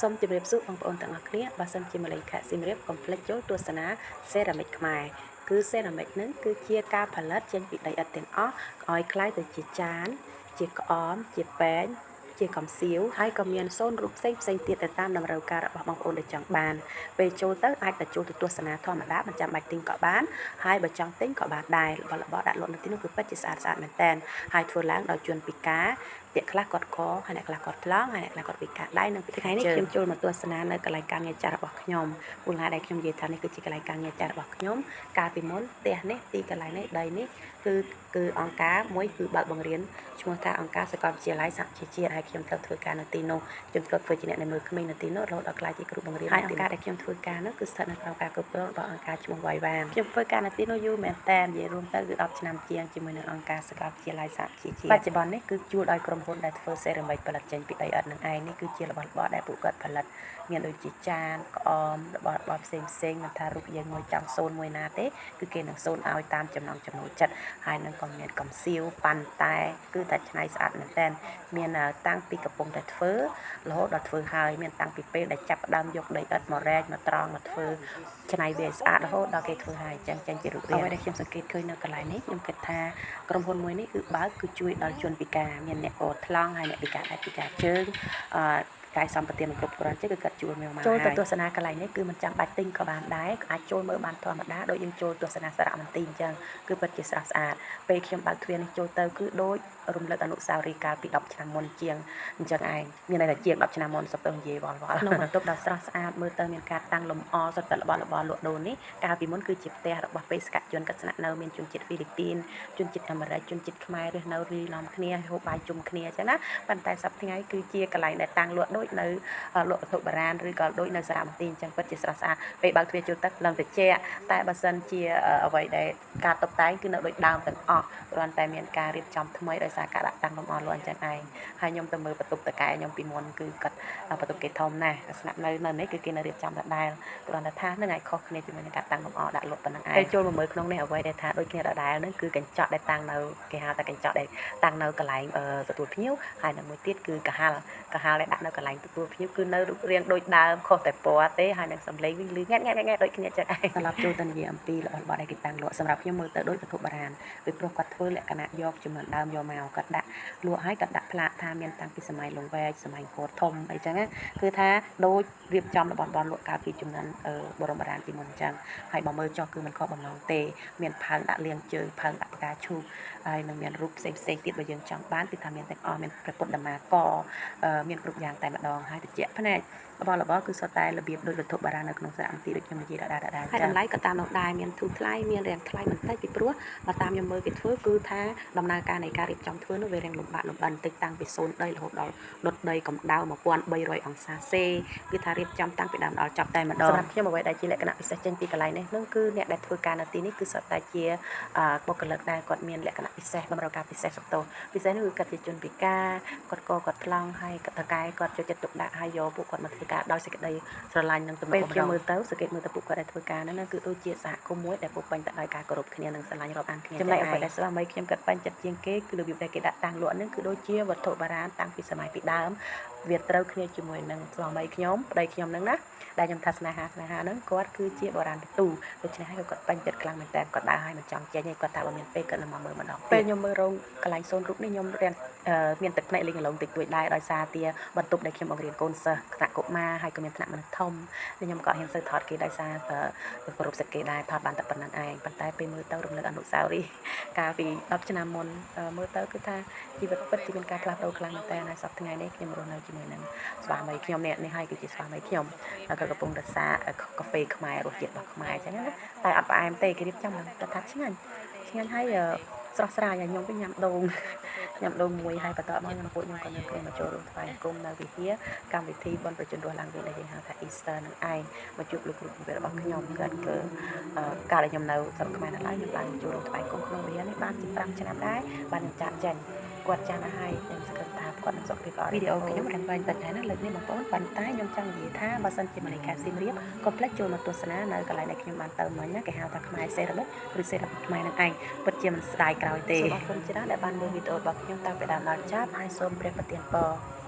សូមជម្រាបសួរបងប្អូនទាំងអស់គ្នាបើសិនជាម្លេងខែស៊ីមរៀបកុំភ្លេចចូលទស្សនាសេរ៉ាមិចខ្មែរគឺសេរ៉ាមិចនឹងគឺជាការផលិតចេញពីដីឥដ្ឋទាំងអស់ឲ្យคล้ายទៅជាចានជាក្អមជាពែងជាកំសៀវហើយក៏មានសូនរូបផ្សេងទៀតទៅតាមតម្រូវការរបស់បងប្អូនដែលចង់បានពេលចូលទៅអាចទៅចូលទៅទស្សនាធម្មតាមិនចាំបាច់ទិញក៏បានហើយបើចង់ទិញក៏បានដែររបស់ដាក់លក់នៅទីនោះគឺពិតជាស្អាតមែនតើហើយធ្វើឡើងដោយជនពិការអ្នកខ្លះគាត់ខហើយអ្នកខ្លះគាត់ថ្លង់ហើយអ្នកខ្លះគាត់ពិការដៃនិងពីថ្ងៃនេះខ្ញុំចូលមកទស្សនានៅកន្លែងការងារចាស់របស់ខ្ញុំពូឡាដែលខ្ញុំនិយាយថានេះគឺជាកន្លែងការងារចាស់របស់ខ្ញុំកាលពីមុនផ្ទះនេះទីកន្លែងនេះដីនេះគឺអង្គការមួយគឺបើកបង្រៀនឈ្មោះថាអង្គការសាកលវិទ្យាល័យសហជីវជាតិហើយខ្ញុំត្រូវធ្វើការនៅទីនោះខ្ញុំត្រូវធ្វើជាអ្នកនៅមើលក្មេងនៅទីនោះរហូតដល់ក្លាយជាគ្រូបង្រៀនហើយអង្គការដែលខ្ញុំធ្វើការនោះគឺស្ថិតនៅក្នុងការគ្រប់គ្រងរបស់អង្គការឈ្មោះ Vivan ខ្ញុំធ្វើការនៅទីនោះយូរមែនតើនិយាយរួមទៅគឺ10ឆ្នាំជាងជាមួយនឹងអង្គការសាកលវិទ្យាល័យសហជីវជាតិបច្ចុប្បន្ននេះគឺជួលដោយក្រុមហ៊ុនដែលធ្វើសេរ៉ាមិចផលិតចេញពីដីឥដ្ឋនឹងឯងនេះគឺជារបស់របរដែលពួកគាត់ផលិតមានដូចជាចានក្អមរបស់ផ្សេងមិនថារូបយើងមួយចង់សូនមួយណាទេគឺគេនឹងសូនឲ្យតាមចំណង់ចំណូលចិត្តហើយនឹងក៏មានកំសៀវប៉ាន់តែគឺតែឆ្នៃស្អាតមែនតើមានតាំងពីកំពុងតែធ្វើរហូតដល់ធ្វើហើយមានតាំងពីពេលដែលចាប់ផ្ដើមយកដីឥដ្ឋមករែកមកត្រង់មកធ្វើឆ្នៃវាស្អាតរហូតដល់គេធ្វើហើយចឹងចេញជារូបរាងអ្វីដែលខ្ញុំសង្កេតឃើញនៅកន្លែងនេះខ្ញុំគិតថាក្រុមហ៊ុនមួយនេះគឺបើកគឺជួយដល់ជនពិការមានអ្នកកថ្លង់ហើយអ្នកពិការដៃពិការជើងកាយសម្បត្តិមិនគ្រប់គ្រាន់ទេគឺគាត់ជួលមកចូលទៅទស្សនាកន្លែងនេះគឺមិនចាំបាច់ទិញក៏បានដែរអាចចូលមើលបានធម្មតាដូចយើងចូលទស្សនាសារមន្ទីរអញ្ចឹងគឺពិតជាស្រស់ស្អាតពេលខ្ញុំបើកទ្វារនេះចូលទៅគឺដូចរំលឹកអនុស្សាវរីយ៍កាលពី10ឆ្នាំមុនជាងអញ្ចឹងឯងមានន័យថាជាង10ឆ្នាំមុនសុទ្ធទៅនិយាយវល់ក្នុងបន្ទប់ដ៏ស្រស់ស្អាតមើលទៅមានការតាំងលម្អសុទ្ធតែរបស់លក់ដូរនេះកាលពីមុនគឺជាផ្ទះរបស់បេសកជនគាត់ស្នាក់នៅមានជនជាតិហ្វីលីពីនជនជាតិអាមេរិកជនជាតិខ្មែររស់នៅរីឡំគ្នាហូបបាយជុំគ្នាអញ្ចឹងណាប៉ុន្តែសប្តាហ៍ថ្ងៃគឺជាកន្លែងដែលតាំងលក់ដូចនៅលក់វត្ថុបុរាណឬក៏ដូចនៅសារមន្ទីរអញ្ចឹងពិតជាស្រស់ស្អាតពេលបើកទ្វារចូលទឹកឡើងត្រជាក់តែបើសិនជាអ្វីដែលការតុបតែងគឺនៅដូចដើមទាំងអស់គ្រាន់តែមានការរៀបចំថ្មីដោយសារការដាក់តាំងលម្អលក់អញ្ចឹងឯងហើយខ្ញុំទៅមើលបន្ទប់តកែខ្ញុំពីមុនគឺគាត់បន្ទប់គេធំណាស់ស្នាក់នៅនេះគឺគេនៅរៀបចំដដែលគ្រាន់តែថានឹងឯងខុសគ្នាជាមួយនឹងការតាំងលម្អដាក់លក់ប៉ុណ្ណឹងឯងពេលចូលមកមើលក្នុងនេះអ្វីដែលថាដូចគ្នាដដែលហ្នឹងគឺកញ្ចក់ដែលតាំងនៅគេហៅថាកញ្ចក់ដែលតាំងនៅកន្លែងទទួលភ្ញៀវហើយនឹងមួយទៀតគឺកាហាល់ដែលដាក់នៅកន្លែងទទួលភ្ញៀវគឺនៅរូបរាងដូចដើមខុសតែពណ៌ទេហើយនឹងសំឡេងវិញលឺង៉ែតដូចគ្នាចឹងឯងត្រឡប់ចូលទៅនិយាយអំពីរបស់ដែលគេតាំងលក់សម្រាប់ខ្ញុំមើលទៅដូចវត្ថុបុរាណពីព្រោះគាត់ធ្វើលក្ខណៈយកចំនួនដើមយកមកគាត់ដាក់លក់ហើយគាត់ដាក់ផ្លាកថាមានតាំងពីសម័យលង្វែកសម័យអង្គរធំអីចឹងណាគឺថាដូចរៀបចំរបស់លក់កាលពីចំនួនបរមបុរាណពីមុនចឹងហើយបើមើលចុះគឺមិនខុសបំណងទេមានផើងដាក់លៀងជើងផើងដាក់ផ្កាឈូកហើយនឹងមានរូបផ្សេងទៀតបើយើងចង់បានគឺថាមានទាំងអស់មានព្រះពុទ្ធដំណាកមានគ្រប់យ៉ាងតែម្ដងហើយតិចភ្នែករបស់គឺសុទ្ធតែរបៀបដូចវត្ថុបុរាណនៅក្នុងសារមន្ទីរដូចខ្ញុំនិយាយដដែលហើយតម្លៃក៏តាមនោះដែរមានធូរថ្លៃមានរាំងថ្លៃបន្តិចពីព្រោះបើតាមខ្ញុំមើលគេធ្វើគឺថាដំណើរការនៃការរៀបចំធ្វើនោះវារាំងលំបាកបន្តិចតាំងពីសូនដីរហូតដល់ដុតដីកម្ដៅ1300អង្សាសេគឺថារៀបចំតាំងពីដើមដល់ចប់តែម្ដងសម្រាប់ខ្ញុំអ្វីដែលជាលក្ខណៈពិសេសចេញពីកន្លែងនេះនឹងគឺអ្នកដែលធ្វើការនៅទីនេះគឺសុទ្ធតែជាបុគ្គលិកដែលគាត់មានលក្ខណៈពិសេសតម្រូវការពិសេសសុទ្ធទៅពិសេសនេះគឺគាត់ជាជនពិការគាត់ថ្លង់ហើយគាត់តកែគាត់ចូលចិត្តទុកដាក់ហើយយកពួកគាត់មកធ្វើការដោយសេចក្តីស្រឡាញ់និងទំនុកបំរុងខ្ញុំមើលទៅសង្កេតមើលទៅពួកគាត់ដែលធ្វើការហ្នឹងគឺដូចជាសហគមន៍មួយដែលពោពេញទៅដោយការគោរពគ្នានិងស្រឡាញ់រាប់អានគ្នាចំណែកអ្វីដែលស្វាមីខ្ញុំគាត់ពេញចិត្តជាងគេគឺរបៀបដែលគេដាក់តាំងលក់ហ្នឹងគឺដូចជាវត្ថុបុរាណតាំងពីសម័យពីដើមវាត្រូវគ្នាជាមួយនឹងស្វាមីខ្ញុំប្តីខ្ញុំហ្នឹងណាដែលខ្ញុំថាស្នេហាហ្នឹងគាត់គឺជាបុរាណទូដូច្នេះហើយគាត់ពេញចិត្តខ្លាំងមែនតើគាត់ដើរឲ្យមិនចង់ចេញទេគាត់ថាបើមានពេលគាត់នឹងមកមើលម្ដងពេលខ្ញុំមើលរោងកន្លែងសូនរូបនេះខ្ញុំរៀនមានទឹកភ្នែកលេងអលងតិចតួចដែរដោយសារតែបន្ទប់ដែលខ្ញុំបង្រៀនកូនសិស្សថ្នាក់កុមារហើយក៏មានថ្នាក់មនុស្សធំខ្ញុំក៏ហ៊ានទៅថតគេដោយសារតែគោរពសិទ្ធិគេដែរថតបានតែប៉ុណ្្នឹងឯងប៉ុន្តែពេលមើលទៅរំលឹកអនុស្សាវរីយ៍កាលពី10ឆ្នាំមុនមើលទៅគឺថាជីវិតពិតជាមានការផ្លាស់ប្ដូរខ្លាំងមែនតើហើយសប្តាហ៍ថ្ងៃនេះខ្ញុំរស់នៅជាមួយនឹងស្វាមីខ្ញុំនេះហើយគឺជាស្វាមីខ្ញុំហើយក៏កំពុងរក្សាកាហ្វេខ្មែររសជាតិរបស់ខ្មែរអញ្ចឹងណាតែអត់ផ្អែមទេគេរៀបចំមកថាឆ្ងាញ់ហើយស្រស់ស្រាយហើយខ្ញុំវិញញ៉ាំដូងមួយហើយបន្តមកខ្ញុំពួកខ្ញុំក៏នឹងគ្នាមកចូលរួមថ្វាយគុំនៅវិហារកម្មវិធីបុណ្យប្រជជនរស់ឡើងវិញដែលយើងហៅថា Easter នឹងឯងមកជួបលោកគ្រូបង្រៀនរបស់ខ្ញុំគាត់គឺកាលដែលខ្ញុំនៅស្រុកខ្មែរនៅឡើយខ្ញុំបានចូលរួមថ្វាយគុំក្នុងវិហារនេះបានជា5ឆ្នាំដែរបានខ្ញុំចាក់ចេញគាត់ចាស់ណាស់ហើយខ្ញុំស្គាល់ថាគាត់នឹងសុខភាពល្អវីដេអូខ្ញុំរៀនវែងតិចហើយណាលើកនេះបងប្អូនប៉ុន្តែខ្ញុំចង់និយាយថាបើសិនជាម្លេងខែស៊ីមរៀបកុំភ្លេចចូលមកទស្សនានៅកន្លែងដែលខ្ញុំបានទៅមិញណាគេហៅថាខ្មែរសេរ៉ាមិចឬសេរ៉ាមិចខ្មែរនឹងឯងពិតជាមិនស្ដាយក្រោយទេសូមអរគុណច្រើនដែលបានមើលវីដេអូរបស់ខ្ញុំតាំងពីដើមដល់ចប់ហើយសូមព្រះប្រទានពរ